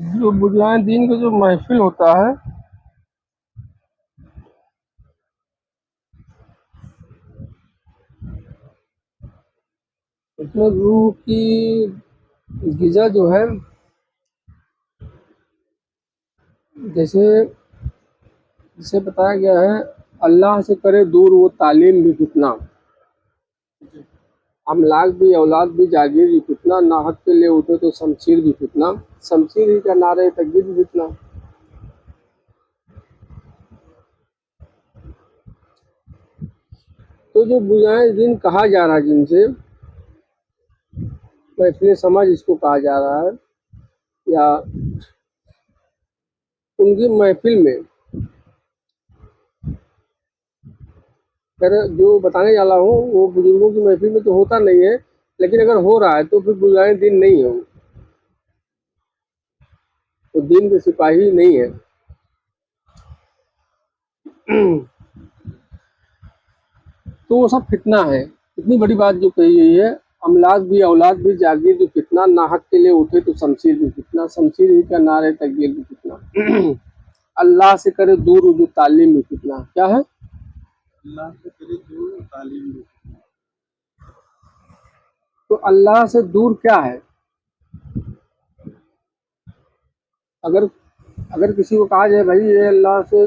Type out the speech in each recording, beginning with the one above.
जो बुझाएं दीन का जो महफिल होता है, उसमें रूह की गिजा जो है, जैसे जिसे बताया गया है, अल्लाह से करे दूर वो तालीम भी फितना, अमलाक भी औलाद भी जागीर भी फितना, नाहक के लिए उठे तो शमशीर भी फितना, शमशीर ही का नारे तकबीर भी फितना। तो जो बुझाएं दिन कहा जा रहा है जिनसे महफिल समझ इसको कहा जा रहा है, या उनकी महफिल में अगर जो बताने वाला हूँ वो बुजुर्गों की महफिल में तो होता नहीं है, लेकिन अगर हो रहा है तो फिर बुझाएं दिन नहीं है, वो दिन के सिपाही नहीं है। तो वो सब फितना है। इतनी बड़ी बात जो कही गई है, अमलाक भी औलाद भी जागीर भी फितना, नाहक के लिए उठे तो शमशीर भी फितना, शमशीर ही का नारे तकबीर भी फितना। अल्लाह से करे दूर जो तालीम भी फितना। क्या है? अल्लाह से करे दूर तालीम भी। तो अल्लाह से दूर क्या है? अगर अगर किसी को कहा जाए भाई ये अल्लाह से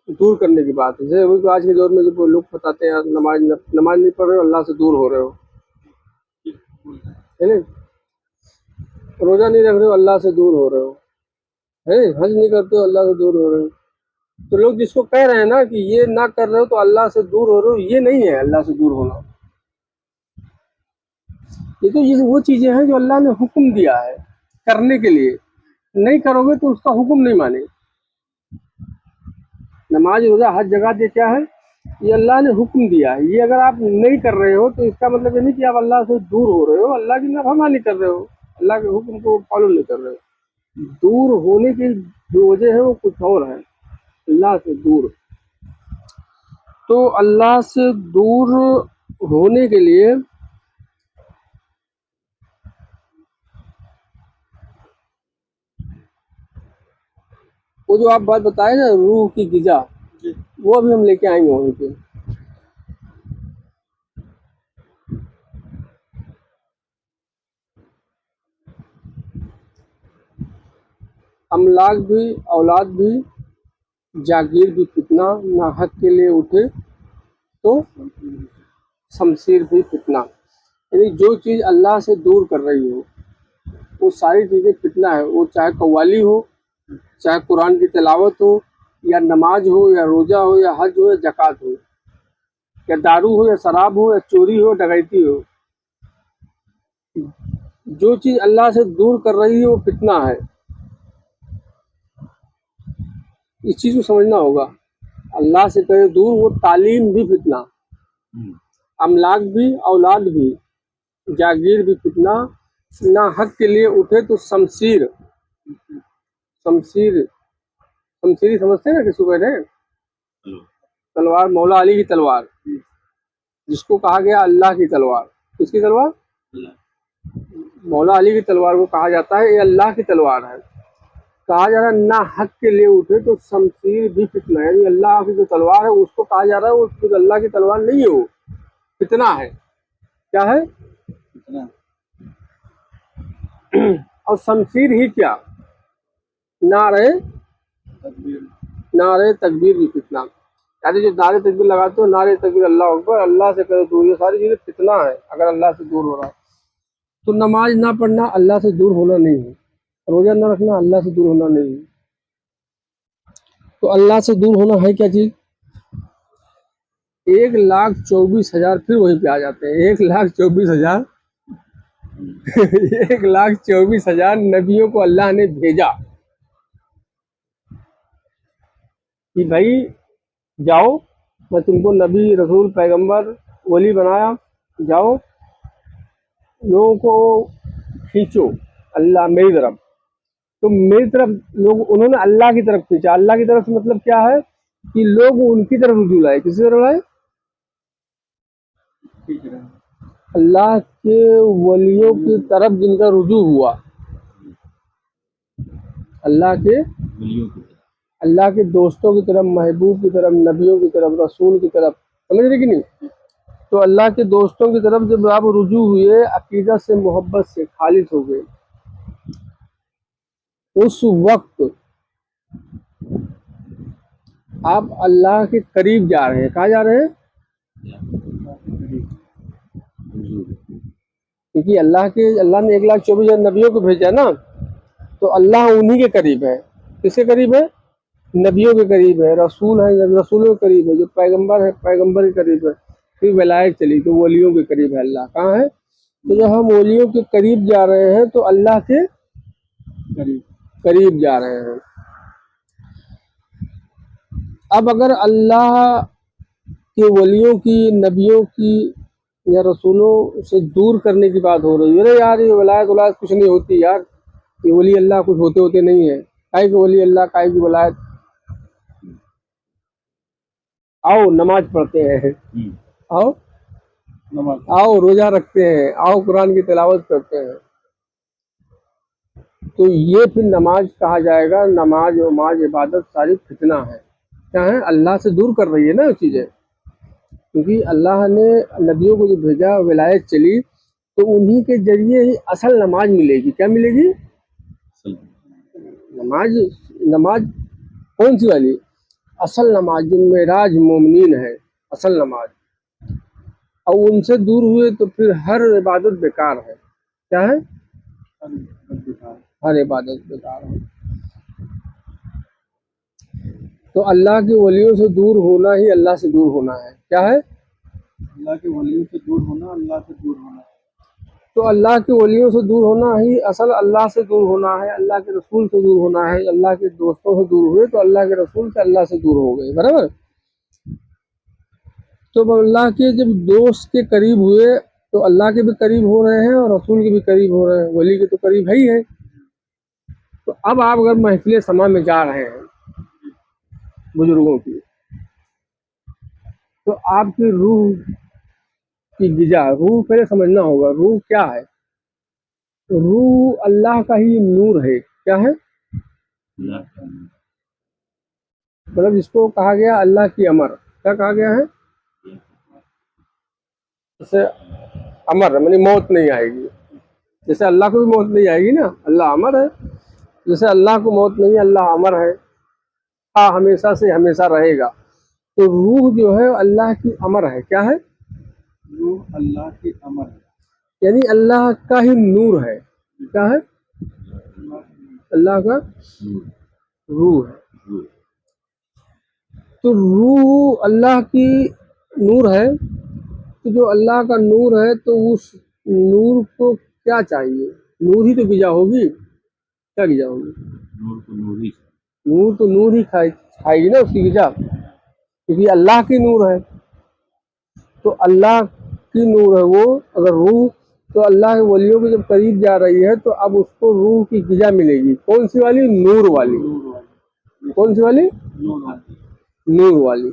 दूर करने की बात है, जैसे अभी तो आज के दौर में जब लोग बताते हैं यार नमाज नहीं पढ़ रहे हो, अल्लाह से दूर हो रहे हो, है ना? रोजा नहीं रख रहे हो, अल्लाह से दूर हो रहे हो, है? हज नहीं करते हो, अल्लाह से दूर हो रहे हो। तो लोग जिसको कह रहे हैं ना कि ये ना कर रहे हो तो अल्लाह से दूर हो रहे हो, ये नहीं है अल्लाह से दूर होना। ये वो चीजें हैं जो अल्लाह ने हुक्म दिया है करने के लिए, नहीं करोगे तो उसका हुक्म नहीं माने। नमाज रोजा हज जगह ये क्या है? ये अल्लाह ने हुक्म दिया है। ये अगर आप नहीं कर रहे हो तो इसका मतलब ये नहीं कि आप अल्लाह से दूर हो रहे हो, अल्लाह की नाफरमानी कर रहे हो, अल्लाह के हुक्म को फॉलो नहीं कर रहे हो। दूर होने की जो वजह है वो कुछ और है, अल्लाह से दूर। तो अल्लाह से दूर होने के लिए वो जो आप बात बताए ना रूह की गिजा, वो अभी हम लेके आएंगे वहीं पे। अमलाक भी औलाद भी जागीर भी फितना, ना हक के लिए उठे तो शमशीर भी फितना। यानी जो चीज़ अल्लाह से दूर कर रही हो वो सारी चीज़ें फितना है। वो चाहे कव्वाली हो, चाहे कुरान की तिलावत हो, या नमाज हो, या रोज़ा हो, या हज हो, या ज़कात हो, या दारू हो, या शराब हो, या चोरी हो, डकैती हो। जो चीज़ अल्लाह से दूर कर रही है वो फितना है। इस चीज़ को समझना होगा। अल्लाह से करे दूर वो तालीम भी फितना, अमलाक भी औलाद भी जागीर भी फितना, ना हक के लिए उठे तो शमशीर। शमशीर शमशीरी समझते हैं ना किसको कहते हैं? तलवार, मौला अली की तलवार, जिसको कहा गया अल्लाह की तलवार। किसकी तलवार? मौला अली की तलवार को कहा जाता है ये अल्लाह की तलवार है। कहा जा रहा है ना हक के लिए उठे तो शमशीर भी फितना, यानी अल्लाह की जो तलवार है उसको कहा जा रहा है वो फिर अल्लाह की तलवार नहीं है, वो फितना है। क्या है? इतना और शमशीर ही क्या, नारे तकबीर। नारे तकबीर भी फितना। यानी जो नारे तकबीर लगाते हो, नारे तकबीर अल्लाह अकबर, अल्लाह से करे दूर, ये सारी चीज़ें फितना है अगर अल्लाह से दूर हो रहा है। तो नमाज ना पढ़ना अल्लाह से दूर होना नहीं है, रोजा ना रखना अल्लाह से दूर होना नहीं है। तो अल्लाह से दूर होना है क्या चीज़? 1,24,000, फिर वहीं पे आ जाते हैं, 1,24,000 1,24,000 नबियों को अल्लाह ने भेजा कि भाई जाओ, मैं तुमको नबी रसूल पैगंबर वली बनाया, जाओ लोगों को खींचो अल्लाह मेरी तरफ। तो मेरी तरफ लोग उन्होंने अल्लाह की तरफ खींचा। अल्लाह की तरफ से मतलब क्या है कि लोग उनकी तरफ रुजू लाए। किसी तरफ लाए? ठीक है। अल्लाह के वलियों की तरफ जिनका रुजू हुआ, अल्लाह के वलियों की तरफ। अल्लाह के दोस्तों की तरफ, महबूब की तरफ, नबियों की तरफ, रसूल की तरफ। समझ रहे कि नहीं? तो अल्लाह के दोस्तों की तरफ जब आप रुजू हुए, अकीदत से, मोहब्बत से खालिद हो गए, उस वक्त आप अल्लाह के करीब जा रहे हैं। कहाँ जा रहे हैं? क्योंकि अल्लाह ने 1,24,000 नबियों को भेजा ना, तो अल्लाह उन्हीं के करीब है। किसके करीब है? नबियों के करीब है। रसूल है, रसूलों के करीब है। जो पैगंबर है, पैगंबर के करीब है। फिर वलायत चली तो वलियों के करीब है। अल्लाह कहाँ है? तो जब हम वलियों के करीब जा रहे हैं तो अल्लाह के करीब। करीब जा रहे हैं। अब अगर अल्लाह के वलियों की, नबियों की या रसूलों से दूर करने की बात हो रही है, अरे यार ये वलायत वलायत कुछ नहीं होती यार, ये वली अल्लाह कुछ होते होते नहीं है, काहे की वली अल्लाह, काहे की वलायत। आओ नमाज पढ़ते हैं, आओ नमाज। आओ रोजा रखते हैं, आओ कुरान की तिलावत करते हैं। तो ये फिर नमाज कहा जाएगा? नमाज वमाज इबादत सारी फितना है। क्या है? अल्लाह से दूर कर रही है ना चीज़ें। क्योंकि अल्लाह ने नबियों को जो भेजा, विलायत चली, तो उन्हीं के जरिए ही असल नमाज मिलेगी। क्या मिलेगी? नमाज। नमाज कौन सी वाली? असल नमाज, जो मेराज मोमिनीन है, असल नमाज। और उनसे दूर हुए तो फिर हर इबादत बेकार है। क्या है? हर इबादत बेकार है। तो अल्लाह के वलियों से दूर होना ही अल्लाह से दूर होना है। क्या है? अल्लाह के वलियों से दूर होना, अल्लाह से दूर होना। तो अल्लाह के वलियों से दूर होना ही असल अल्लाह से दूर होना है। अल्लाह के रसूल से दूर होना है। अल्लाह के दोस्तों से दूर हुए तो अल्लाह के रसूल से, अल्लाह से दूर हो गए। बराबर? तो अल्लाह के जब दोस्त के करीब हुए तो अल्लाह के भी करीब हो रहे हैं और रसूल के भी करीब हो रहे हैं। वली के तो करीब है ही है। तो अब आप अगर महफिल समा में जा रहे हैं बुजुर्गों की, तो आपकी रूह की गिजा, रूह पहले समझना होगा, रूह क्या है? रूह अल्लाह का ही नूर है। क्या है? मतलब जिसको कहा गया अल्लाह की अमर। क्या कहा गया है? जैसे अमर मानी मौत नहीं आएगी। जैसे अल्लाह को भी मौत नहीं आएगी ना, अल्लाह अमर है। जैसे अल्लाह को मौत नहीं है, अल्लाह अमर है, हाँ हमेशा से हमेशा रहेगा। तो रूह जो है अल्लाह की अमर है। क्या है? रूह अल्लाह की अमर है, यानी अल्लाह का ही नूर है। क्या है? अल्लाह का रूह है। तो रूह अल्लाह की नूर है। तो जो अल्लाह का नूर है तो उस नूर को क्या चाहिए? नूर ही तो गिजा होगी। क्या गिजा होगी? नूर तो नूर ही खाएगी ना उसकी गिजा, क्योंकि अल्लाह की नूर है। तो अल्लाह की नूर है वो। अगर रूह, तो अल्लाह के वलियों के जब करीब जा रही है तो अब उसको रूह की गिजा मिलेगी। कौन सी वाली? नूर वाली। कौन सी वाली? नूर वाली।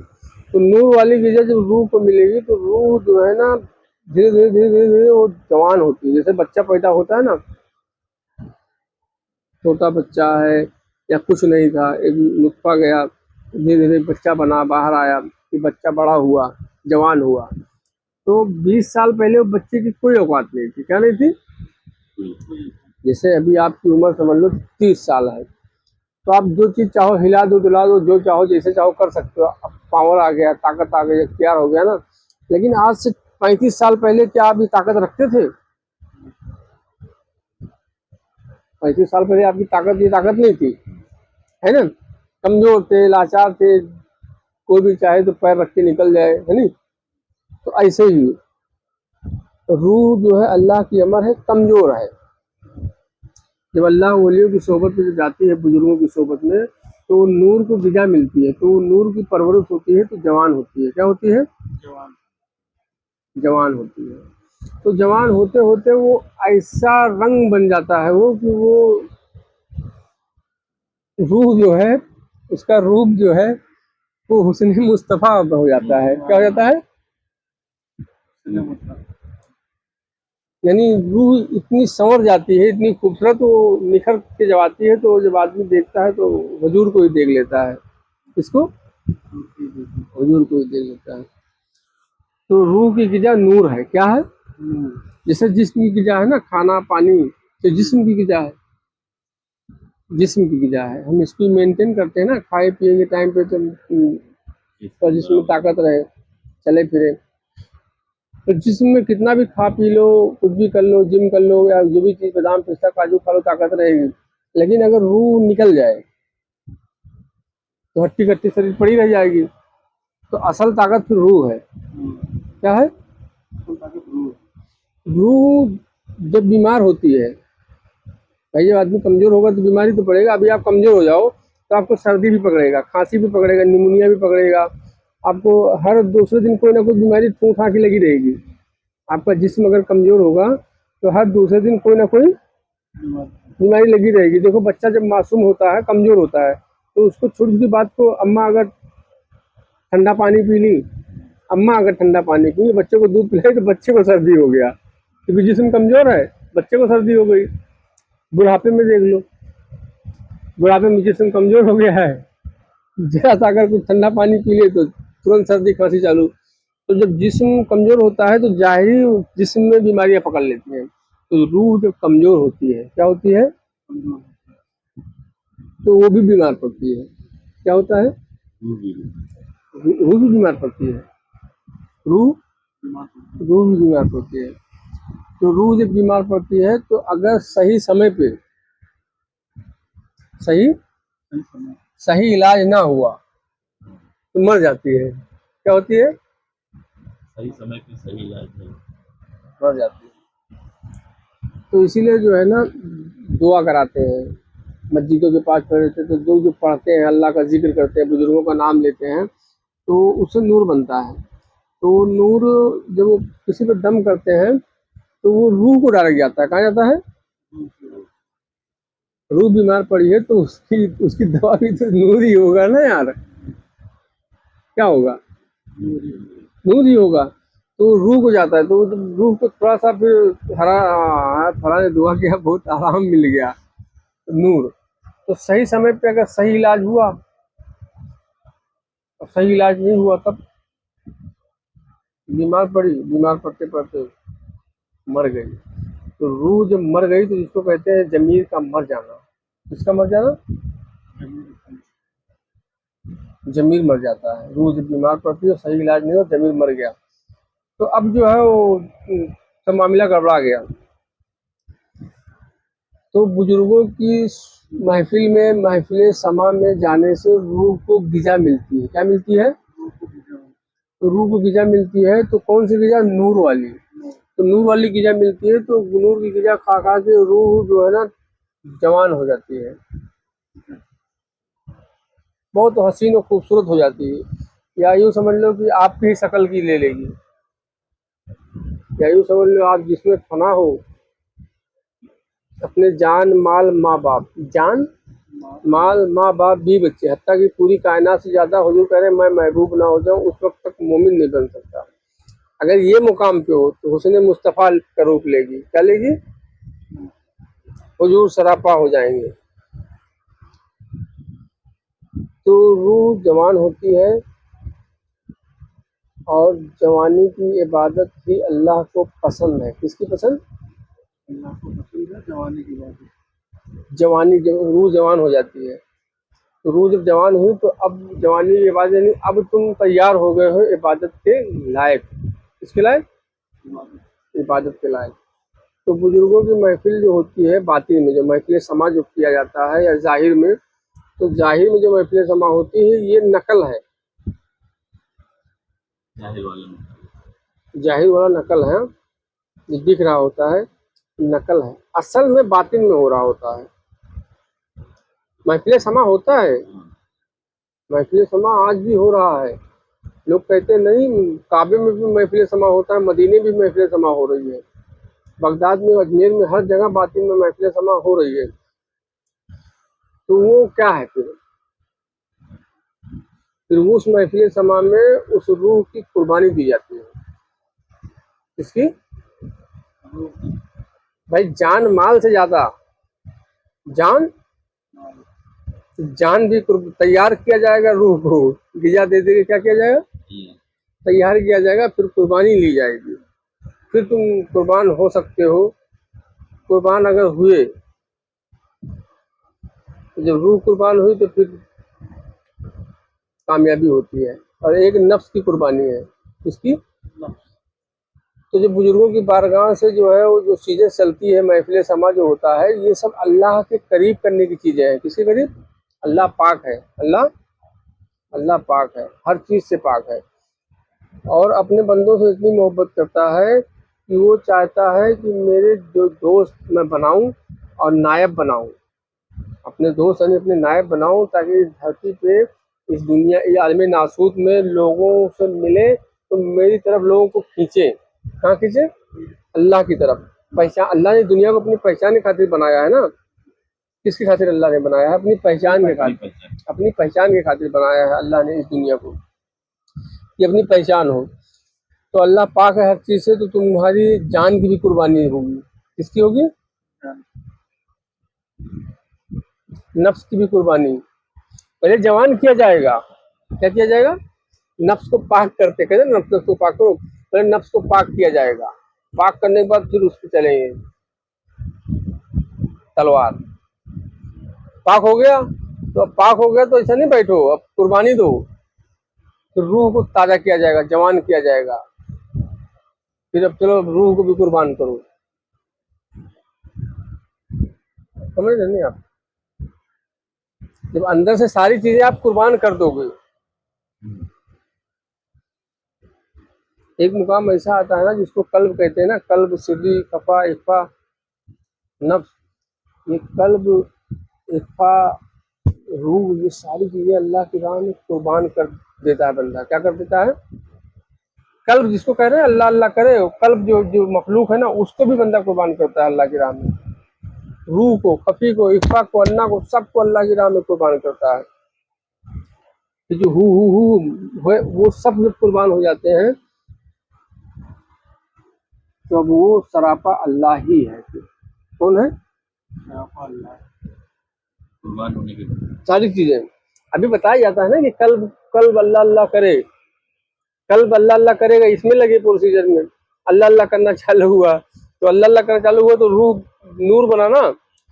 तो नूर वाली गिजा जब रूह को मिलेगी तो रूह जो है ना, धीरे धीरे धीरे धीरे धीरे वो जवान होती है। जैसे बच्चा पैदा होता है ना, छोटा बच्चा है या कुछ नहीं था, एक नुत्फा गया, धीरे धीरे बच्चा बना, बाहर आया, फिर बच्चा बड़ा हुआ, जवान हुआ। तो 20 साल पहले वो बच्चे की कोई औकात नहीं थी। क्या नहीं थी? जैसे अभी आपकी उम्र समझ लो 30 साल है, तो आप जो चीज़ चाहो हिला दो, डुला दो, जो चाहो जैसे चाहो कर सकते हो। अब पावर आ गया, ताकत आ गई, इख्तियार हो गया ना। लेकिन आज से 35 साल पहले क्या आप ये ताकत रखते थे? 35 साल पहले आपकी ताकत, ये ताकत नहीं थी, है ना। कमजोर थे, लाचार थे, कोई भी चाहे तो पैर रख के निकल जाए, है नहीं। तो ऐसे ही रूह जो है अल्लाह की अमर है, कमजोर है। जब अल्लाह वलियों की सोबत में जब जाती है, बुजुर्गों की सोबत में, तो नूर को गिजा मिलती है, तो नूर की परवरिश होती है, तो जवान होती है। क्या होती है? जवान होती है। तो जवान होते होते वो ऐसा रंग बन जाता है वो, कि वो रूह जो है, उसका रूप जो है वो हुस्न मुस्तफ़ा हो जाता है। क्या हो जाता है? यानी रूह इतनी संवर जाती है, इतनी खूबसूरत वो निखर के जब आती है, तो जब आदमी देखता है तो हुजूर को ही देख लेता है। इसको हुजूर को ही देख लेता है। तो रूह की गिजा नूर है। क्या है? जैसे जिस्म की गिजा है ना, खाना पानी, तो जिस्म की गिजा है, जिस्म की गिजा है। हम इसको मेंटेन करते हैं ना, खाए पिएंगे टाइम पे तो जिस्म में ताकत रहे, चले फिरे। तो जिस्म में कितना भी खा पी लो, कुछ भी कर लो, जिम कर लो या जो भी चीज़, बादाम पिस्ता काजू खा लो, ताकत रहेगी। लेकिन अगर रूह निकल जाए तो हट्टी कट्टी शरीर पड़ी रह जाएगी। तो असल ताकत फिर रूह है। क्या है? रूह जब बीमार होती है, भाई जब आदमी कमजोर होगा तो बीमारी तो पड़ेगा। अभी आप कमजोर हो जाओ तो आपको सर्दी भी पकड़ेगा, खांसी भी पकड़ेगा, निमोनिया भी पकड़ेगा। आपको हर दूसरे दिन कोई ना कोई बीमारी फूंक फांकी लगी रहेगी। आपका जिस्म अगर कमजोर होगा तो हर दूसरे दिन कोई ना कोई बीमारी लगी रहेगी। देखो बच्चा जब मासूम होता है, कमजोर होता है, तो उसको छोटी छोटी बात को, अम्मा अगर ठंडा पानी पी ली, अम्मा अगर ठंडा पानी पी, बच्चे को दूध पिलाई तो बच्चे को सर्दी हो गया, क्योंकि जिस्म कमजोर है, बच्चे को सर्दी हो गई। बुढ़ापे में देख लो, बुढ़ापे में जिस्म कमजोर हो गया है, जरा सा अगर कुछ ठंडा पानी पी ले तो तुरंत सर्दी खांसी चालू। तो जब जिस्म कमजोर होता है तो जाहिरी जिस्म में बीमारियां पकड़ लेती हैं। तो रूह जब कमजोर होती है, क्या होती है? तो वो भी बीमार पड़ती है। क्या होता है? रूह भी बीमार पड़ती है। रूह रूह भी बीमार पड़ती है। तो रूह जब बीमार पड़ती है तो अगर सही समय पे सही सही इलाज ना हुआ तो मर जाती है। क्या होती है? सही समय पे सही इलाज नहीं। मर जाती है। तो इसीलिए जो है ना, दुआ कराते हैं, मस्जिदों के पास खड़े रहते हैं, तो जो जो पढ़ते हैं, अल्लाह का जिक्र करते हैं, बुजुर्गों का नाम लेते हैं, तो उससे नूर बनता है। तो नूर जब वो किसी पर दम करते हैं तो वो रूह को डायरेक्ट जाता है। कहाँ जाता है? रूह बीमार पड़ी है तो उसकी उसकी दवा भी तो नूर ही होगा ना यार। क्या होगा? नूर ही होगा। तो रूह को जाता है, तो रूह को थोड़ा सा फिर थोड़ा ने दुआ किया, बहुत आराम मिल गया। तो नूर, तो सही समय पे अगर सही इलाज हुआ और सही इलाज नहीं हुआ तब बीमार पड़ी, बीमार पड़ते पड़ते मर गई। तो रूह जब मर गई तो जिसको कहते हैं जमीर का मर जाना। किसका मर जाना? जमीर मर जाता है। रूह जब बीमार पड़ती है, सही इलाज नहीं हो, जमीर मर गया। तो अब जो है वो सब मामला गड़बड़ा गया। तो बुजुर्गों की महफिल समा में जाने से रूह को गिजा मिलती है। क्या मिलती है? तो रूह को गिजा मिलती है। तो कौन सी गिजा? नूर वाली। तो नूर वाली गिजा मिलती है, तो नूर की गिजा खा खा के रूह जो है ना जवान हो जाती है, बहुत हसीन और खूबसूरत हो जाती है। या यूँ समझ लो कि आपकी ही शक्ल की ले लेगी। या यूँ समझ लो आप जिसमें फना हो, अपने जान माल माँ बाप, जान माल माँ बाप भी बच्चे, हत्ता कि पूरी कायनात से ज़्यादा हुजूर कह रहे हैं मैं महबूब ना हो जाऊँ, उस वक्त तक मोमिन नहीं बन सकता। अगर ये मुकाम पे हो तो हुस्न मुस्तफ़ा का रूप लेगी। क्या लेगी? हुजूर सरापा हो जाएंगे। तो रूह जवान होती है और जवानी की इबादत भी अल्लाह को पसंद है। किसकी पसंद? अल्लाह को पसंद है जवानी की बात। जवानी जब रूह जवान हो जाती है, तो रूह जब जवान हुई तो अब जवानी की इबादत नहीं, अब तुम तैयार हो गए हो इबादत के लायक। किसके लायक? इबादत के लायक। तो बुजुर्गों की महफिल जो होती है, बातिन में जो महफिल समा जो किया जाता है, या जाहिर में, तो जाहिर में जो महफिल समा होती है ये नकल है। जाहिर वाला नकल है, जो दिख रहा होता है नकल है, असल में बातिन में हो रहा होता है। महफिल समा होता है, महफिल समा आज भी हो रहा है। लोग कहते नहीं, काबे में भी महफिल समा होता है, मदीने भी महफिल समा हो रही है, बगदाद में, अजमेर में, हर जगह बातिन में महफिल समा हो रही है। तो वो क्या है फिर उस महफिल समा में उस रूह की कुर्बानी दी जाती है। किसकी? भाई जान माल से ज्यादा, जान जान भी तैयार किया जाएगा, रूह को गिजा दे दे के क्या किया जाएगा, तैयार किया जाएगा, फिर कुर्बानी ली जाएगी, फिर तुम कुर्बान हो सकते हो। कुर्बान अगर हुए तो जब रूह कुर्बान हुई तो फिर कामयाबी होती है। और एक नफ्स की कुर्बानी है, किसकी? तो जो बुजुर्गों की बारगाह से जो है वो जो चीज़ें चलती है, महफिल समा जो होता है, ये सब अल्लाह के करीब करने की चीज़ें हैं। किसके करीब? अल्लाह पाक है, अल्लाह पाक है, हर चीज़ से पाक है, और अपने बंदों से इतनी मोहब्बत करता है कि वो चाहता है कि मेरे जो दोस्त मैं बनाऊं और नायब बनाऊं, अपने दोस्त यानी अपने नायब बनाऊं, ताकि इस धरती पे, इस दुनिया, ये आलम नासूत में लोगों से मिले तो मेरी तरफ लोगों को खींचे। कहाँ खींचे? अल्लाह की तरफ। पहचान, अल्लाह ने दुनिया को अपनी पहचान की खातिर बनाया है ना। किसकी खातिर अल्लाह ने बनाया है? अपनी पहचान के खातिर, अपनी पहचान के खातिर बनाया है अल्लाह ने इस दुनिया को, कि अपनी पहचान हो। तो अल्लाह पाक है हर चीज़ से, तो तुम्हारी जान की भी कुर्बानी होगी। किसकी होगी? नफ्स की भी कुर्बानी। पहले जवान किया जाएगा, क्या किया जाएगा? नफ्स को पाक करते, कहते हैं नफ्स को पाक करो, पहले नफ्स को पाक किया जाएगा। पाक करने के बाद फिर उस पर चलेंगे तलवार। पाक हो गया तो, अब पाक हो गया तो ऐसा नहीं बैठो, अब कुर्बानी दो। फिर रूह को ताज़ा किया जाएगा, जवान किया जाएगा, फिर अब चलो रूह को भी कुर्बान करो। समझ रहे नहीं आप? जब अंदर से सारी चीजें आप कुर्बान कर दोगे, एक मुकाम ऐसा आता है ना जिसको कल्ब कहते हैं ना, कल्ब, सिर्री, कफा, इफ़ा, नफ्स। ये कल्ब, इफ़ा, रूह, ये सारी चीजें अल्लाह की राह में कुर्बान कर देता है बंदा। क्या कर देता है? कल्ब जिसको कह रहे हैं अल्लाह अल्लाह करे, कल्ब जो जो मखलूक है ना, उसको भी बंदा कुर्बान करता है अल्लाह की राह में। रूह को, खफी को, इफ़ा को, अन्ना को, सबको अल्लाह की राह में कुर्बान करता है। तो जो वो सब जब कुर्बान हो जाते हैं तो अब वो सरापा अल्लाह ही है। कौन है? कुर्बान होने के बाद सारी चीजें अभी बताया जाता है ना कि कल्ब कल्ब अल्लाह अल्लाह करे, कल्ब अल्लाह अल्लाह करेगा, इसमें लगे प्रोसीजर में। अल्लाह अल्लाह करना चालू हुआ तो, अल्लाह अल्लाह करना चालू हुआ तो रूह नूर बना ना,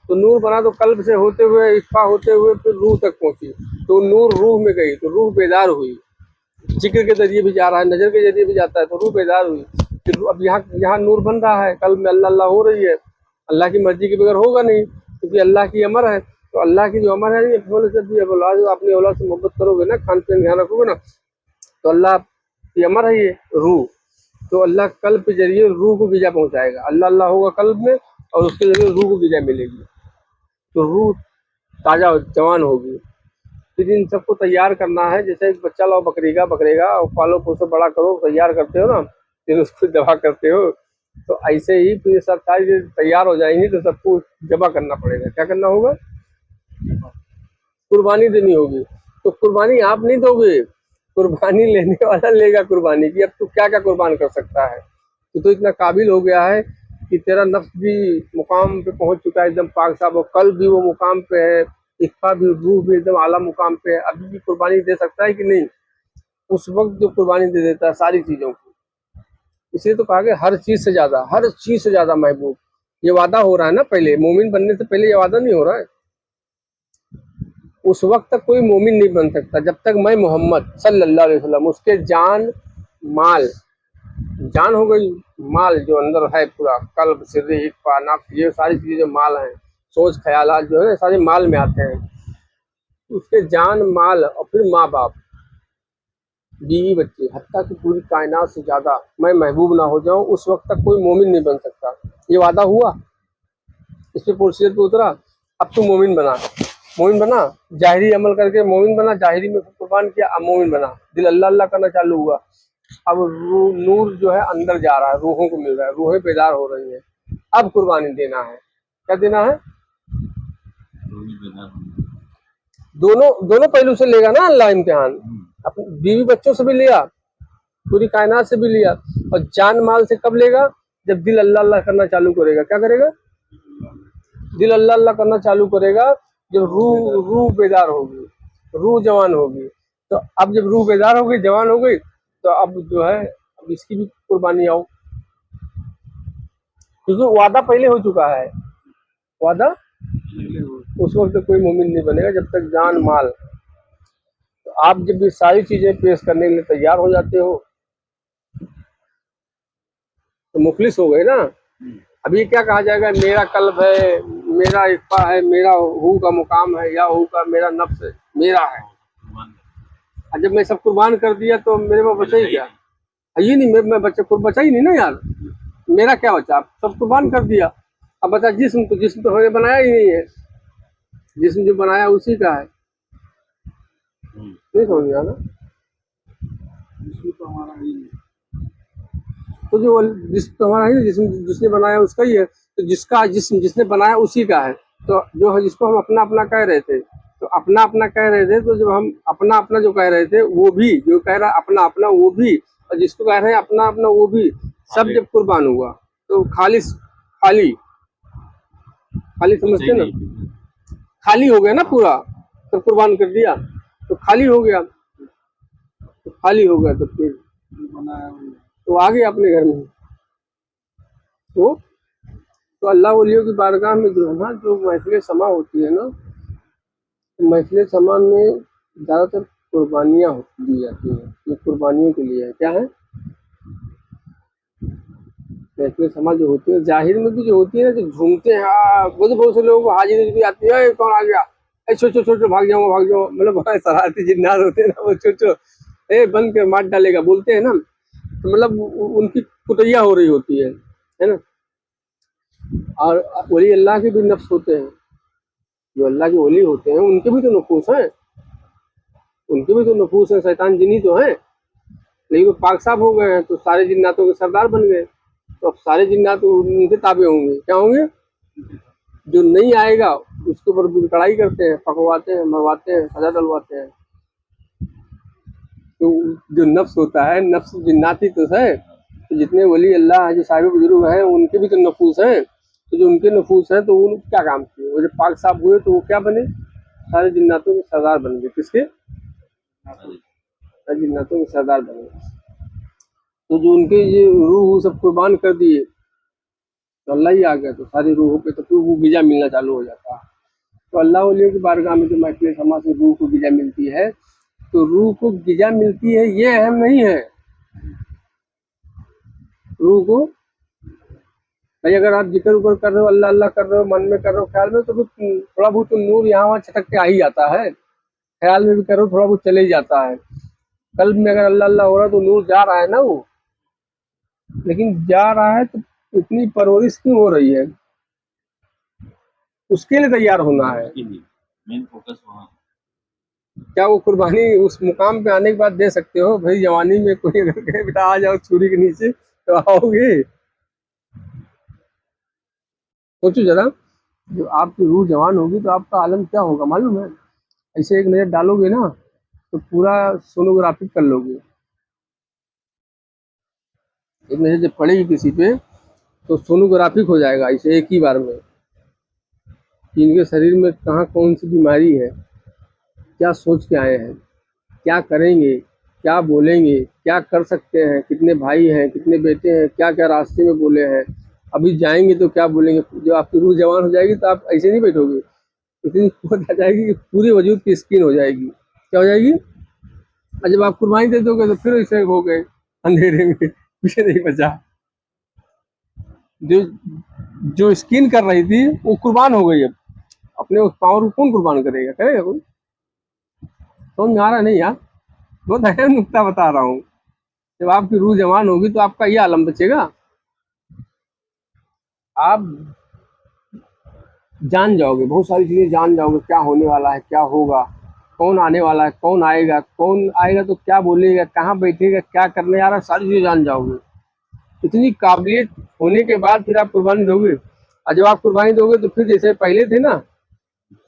तो नूर बना तो कल्ब से होते हुए, इफ़ा होते हुए फिर रूह तक पहुंची, तो नूर रूह में गई तो रूह बेदार हुई। जिक्र के जरिए भी जा रहा है, नजर के जरिए भी जाता है, तो रूह बेदार हुई। फिर अब यहाँ नूर बन रहा है, कल्ब में अल्लाह अल्लाह हो रही है। अल्लाह की मर्जी के बगैर होगा नहीं, क्योंकि अल्लाह की अमर है। तो अल्लाह की जो अमर है, जब भी औलाद, अपनी औलाद से मोहब्बत करोगे ना, खान पीन ध्यान रखोगे ना, तो अल्लाह की अमर है ये रूह। तो अल्लाह कल्ब के जरिए रूह को गिजा पहुंचाएगा। अल्लाह अल्लाह होगा कल्ब में और उसके जरिए रूह को गिजा मिलेगी, तो रूह ताज़ा जवान होगी। फिर इन सबको तैयार करना है, जैसे एक बच्चा लाओ बकरेगा और पालो पोसो बड़ा करो, तैयार करते हो ना, फिर उसको दवा करते हो, तो ऐसे ही फिर सब सारी चीज़ें तैयार हो जाएंगी तो सबको जमा करना पड़ेगा। क्या करना होगा? कुर्बानी देनी होगी। तो कुर्बानी आप नहीं दोगे, कुर्बानी लेने वाला लेगा कुर्बानी की। अब तू क्या क्या कुर्बान कर सकता है? तू तो इतना काबिल हो गया है कि तेरा नफ्स भी मुकाम पे पहुंच चुका है, एकदम पाक साहब, और कल्ब भी वो मुकाम पे है, इफ़ा भी, रूह भी एकदम आला मुकाम पे है। अभी भी कुर्बानी दे सकता है कि नहीं? उस वक्त जो कुर्बानी दे देता है सारी चीज़ों को। इसलिए तो कहा गया हर चीज़ से ज़्यादा, हर चीज़ से ज़्यादा महबूब। ये वादा हो रहा है ना, पहले मोमिन बनने से पहले ये वादा नहीं हो रहा है। उस वक्त तक कोई मोमिन नहीं बन सकता जब तक मैं मोहम्मद सल्लल्लाहु अलैहि वसल्लम, उसके जान माल, जान हो गई, माल जो अंदर है पूरा, कल्ब, सिर्री, इफ़ा, नफ्स, ये सारी चीज़ें जो माल हैं, सोच ख्यालात जो है ना, सारे माल में आते हैं। उसके जान माल और फिर माँ बाप, बीवी बच्चे, हत्ता कि पूरी कायनात से ज़्यादा मैं महबूब ना हो जाऊं, उस वक्त तक कोई मोमिन नहीं बन सकता। ये वादा हुआ, इस पे प्रोसीजर पे उतरा, अब तू मोमिन बना, मोमिन बना, जाहिरी अमल करके मोमिन बना, जाहिरी में कुर्बान किया, अब मोमिन बना, दिल अल्लाह अल्लाह करना चालू हुआ। अब नूर जो है अंदर जा रहा है, रूहों को मिल रहा है, रूहें बेदार हो रही हैं। अब कुर्बानी देना है। क्या देना है? रोही बेदार होने दोनों दोनों पहलू से लेगा ना अल्लाह इम्तिहान। अपनी बीवी बच्चों से भी लिया, पूरी कायनात से भी लिया, और जान माल से कब लेगा? जब दिल अल्लाह अल्लाह करना चालू करेगा, क्या करेगा? दिल अल्लाह अल्लाह करना चालू करेगा। जब रूह रूह बेदार होगी, रूह जवान होगी, तो अब जब रूह बेदार हो गई, जवान हो गई, तो अब जो है अब इसकी भी कुर्बानी आओ, क्योंकि वादा पहले हो चुका है। वादा उस वक्त कोई मोमिन नहीं बनेगा जब तक जान माल। तो आप जब ये सारी चीजें पेश करने के लिए तैयार हो जाते हो तो मुखलिस हो गए ना। अब ये क्या कहा जाएगा? मेरा कल्ब है, मेरा इक्फा है, मेरा हू का मुकाम है, या हू का मेरा नफ्स है, मेरा है। और जब मैं सब कुर्बान कर दिया तो मेरे में बचा ही क्या? ये नहीं, मैं बच्चे को बचा ही नहीं ना यार। मेरा क्या बचा? आप सब कुर्बान कर दिया, अब बचा जिस्म। तो जिस्म तो हमने बनाया ही नहीं है, जिस्म जो बनाया उसी का है। नहीं समझ में आना? जिसमें तो हमारा ही नहीं। तो जो जिस्म तो हमारा है, जिस्म जिसने बनाया उसका ही है। तो जिसका जिस्म जिसने बनाया उसी का है। तो जो है जिसको हम अपना अपना कह रहे थे, तो अपना अपना कह रहे थे, तो जब हम अपना अपना जो कह रहे थे, वो भी जो कह रहा अपना अपना वो भी, और जिसको कह रहे हैं अपना अपना वो भी, सब जब कुर्बान हुआ तो खालिस खाली खाली समझते ना, खाली हो गया ना पूरा। सब कुर्बान कर दिया तो खाली हो गया, तो खाली हो गया तो फिर जो बनाया हुआ तो आ गए अपने घर में। तो अल्लाह वलियों की बारगाह में जो है ना, जो महफिल समा होती है ना, तो महफिल समा में ज़्यादातर कुर्बानियाँ दी जाती हैं। ये कुर्बानियों के लिए है। क्या है? महफिल समा जो होती है, जाहिर में भी जो होती है ना, जो झूमते हैं, बहुत से लोगों को हाजिरी भी आती है, कौन आ गया, छोटो छोटो भाग जाओ, मतलब बड़ा शरारती जिन्नात होते हैं ना, वो छोटो बंद के मार डालेगा बोलते हैं ना। तो मतलब उनकी कुटैया हो रही होती है ना। और वली अल्लाह के भी नफ्स होते हैं, जो अल्लाह के वली होते हैं उनके भी तो नफूस हैं, उनके भी तो नफूस हैं। शैतान जिन्नी तो हैं, लेकिन वो पाक साफ हो गए हैं तो सारे जिन्नातों के सरदार बन गए। तो अब सारे जिन्नात उनके ताबे होंगे। क्या होंगे? जो नहीं आएगा उसके ऊपर भी कड़ाई करते हैं, पकवाते हैं, मरवाते हैं, सजा डलवाते हैं। तो जो नफ्स होता है, नफ्स जिन्नाती तो है। तो जितने वली अल्लाह है, जो साहिब बुजुर्ग हैं, उनके भी तो नफूस हैं। तो जो उनके नफूस हैं तो उन क्या काम किए? वो जब पाक साफ हुए तो वो क्या बने? सारे जिन्नातों के सरदार बन गए। किसके? सारे जिन्नातों के सरदार बन गए। तो जो उनके ये रूह सब कुर्बान कर दिए तो अल्लाह ही आ गया, तो सारी रूहों पे तो फिर वो गिजा मिलना चालू हो जाता है। तो अल्लाह वलियों की बारगाह में जो महफिल समा से रूह को गिजा मिलती है, तो रूह को गिजा मिलती है ये अहम नहीं है। रूह को भाई अगर आप जिक्र उक्र कर रहे हो, अल्लाह अल्लाह कर रहे हो, मन में कर रहे हो, ख्याल में, तो फिर थोड़ा बहुत तो नूर यहाँ वहाँ छटक के आ ही जाता है। ख्याल में भी कर रहे हो, थोड़ा बहुत चले ही जाता है। कल्ब में अगर अल्लाह अल्लाह हो रहा है तो नूर जा रहा है ना वो। लेकिन जा रहा है तो इतनी परवरिश क्यों हो रही है? उसके लिए तैयार होना है। मेन फोकस वहाँ। क्या वो कुर्बानी उस मुकाम पे आने के बाद दे सकते हो? भाई जवानी में कोई अगर कहे बेटा आ जाओ छुरी के नीचे, तो आओगे? सोचो जरा, जब आपकी रूह जवान होगी तो आपका आलम क्या होगा मालूम है? ऐसे एक नज़र डालोगे ना तो पूरा सोनोग्राफी कर लोगे। एक नज़र जब पड़ेगी किसी पे तो सोनोग्राफिक हो जाएगा ऐसे एक ही बार में, कि इनके शरीर में कहाँ कौन सी बीमारी है, क्या सोच के आए हैं, क्या करेंगे, क्या बोलेंगे, क्या कर सकते हैं, कितने भाई हैं, कितने बेटे हैं, क्या क्या रास्ते में बोले हैं, अभी जाएंगे तो क्या बोलेंगे। जब आपकी रूह जवान हो जाएगी तो आप ऐसे नहीं बैठोगे, इतनी कुव्वत आ जाएगी कि पूरे वजूद की स्किन हो जाएगी। क्या हो जाएगी? और जब आप कुर्बानी दे दोगे तो फिर ऐसे हो गए अंधेरे में, पीछे नहीं बचा। जो जो स्किन कर रही थी वो कुर्बान हो गई। अब अपने उस पावर को कौन कुर्बान करेगा? करेगा कोई? समझ में आ रहा नहीं यार? बहुत अहम नुकता बता रहा हूँ। जब आपकी रूह जवान होगी तो आपका ये आलम बचेगा। आप जान जाओगे, बहुत सारी चीज़ें जान जाओगे, क्या होने वाला है, क्या होगा, कौन आने वाला है, कौन आएगा तो क्या बोलेगा, कहाँ बैठेगा, क्या करने आ रहा है, सारी चीज़ें जान जाओगे। इतनी काबिलियत होने के बाद फिर आप कुर्बानी दोगे। और जब आप कुर्बानी दोगे तो फिर जैसे पहले थे ना